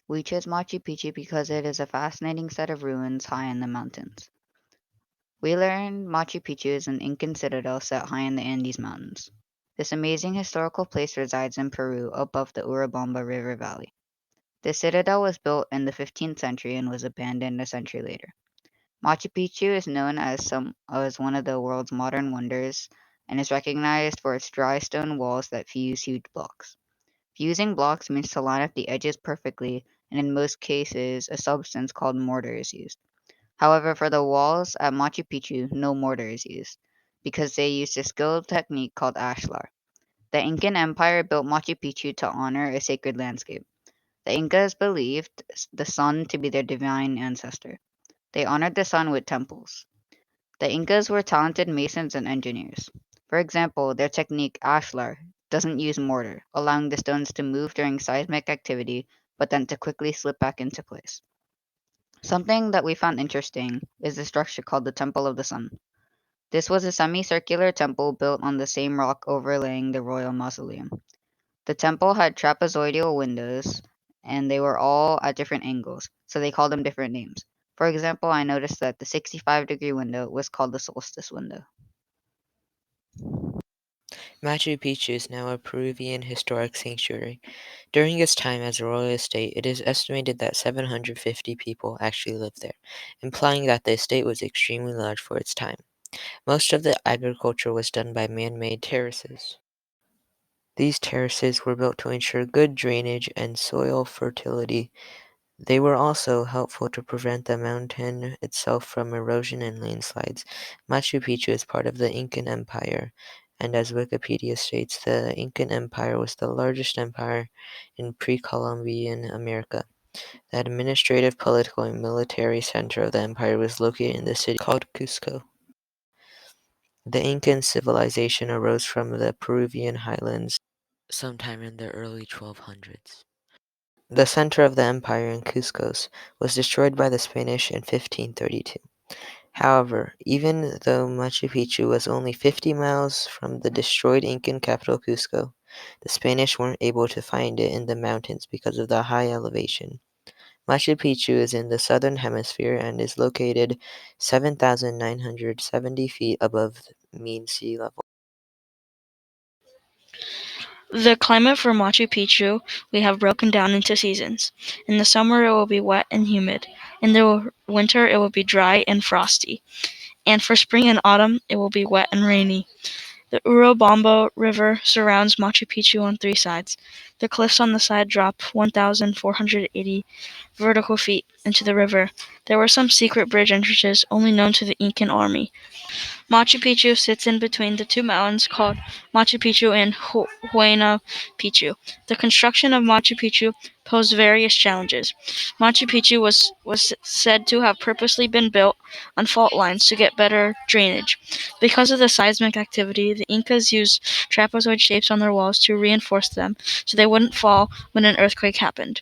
We chose Machu Picchu because it is a fascinating set of ruins high in the mountains. We learned Machu Picchu is an Incan citadel set high in the Andes Mountains. This amazing historical place resides in Peru above the Urubamba River Valley. The citadel was built in the 15th century and was abandoned a century later. Machu Picchu is known as one of the world's modern wonders and is recognized for its dry stone walls that fuse huge blocks. Fusing blocks means to line up the edges perfectly, and in most cases, a substance called mortar is used. However, for the walls at Machu Picchu, no mortar is used, because they used a skilled technique called ashlar. The Incan Empire built Machu Picchu to honor a sacred landscape. The Incas believed the sun to be their divine ancestor. They honored the sun with temples. The Incas were talented masons and engineers. For example, their technique, ashlar, doesn't use mortar, allowing the stones to move during seismic activity, but then to quickly slip back into place. Something that we found interesting is the structure called the Temple of the Sun. This was a semicircular temple built on the same rock overlaying the royal mausoleum. The temple had trapezoidal windows, and they were all at different angles, so they called them different names. For example, I noticed that the 65-degree window was called the solstice window. Machu Picchu is now a Peruvian historic sanctuary. During its time as a royal estate, it is estimated that 750 people actually lived there, implying that the estate was extremely large for its time. Most of the agriculture was done by man-made terraces. These terraces were built to ensure good drainage and soil fertility. They were also helpful to prevent the mountain itself from erosion and landslides. Machu Picchu is part of the Incan Empire, and as Wikipedia states, the Incan Empire was the largest empire in pre-Columbian America. The administrative, political, and military center of the empire was located in the city called Cusco. The Incan civilization arose from the Peruvian highlands sometime in the early 1200s. The center of the empire in Cuscos was destroyed by the Spanish in 1532. However, even though Machu Picchu was only 50 miles from the destroyed Incan capital Cusco, the Spanish weren't able to find it in the mountains because of the high elevation. Machu Picchu is in the southern hemisphere and is located 7,970 feet above mean sea level. The climate for Machu Picchu we have broken down into seasons. In the summer it will be wet and humid. In the winter it will be dry and frosty. And for spring and autumn it will be wet and rainy. The Urubamba River surrounds Machu Picchu on three sides. The cliffs on the side drop 1,480 vertical feet into the river. There were some secret bridge entrances only known to the Incan army. Machu Picchu sits in between the two mountains called Machu Picchu and Huayna Picchu. The construction of Machu Picchu posed various challenges. Machu Picchu was said to have purposely been built on fault lines to get better drainage. Because of the seismic activity, the Incas used trapezoid shapes on their walls to reinforce them so they wouldn't fall when an earthquake happened.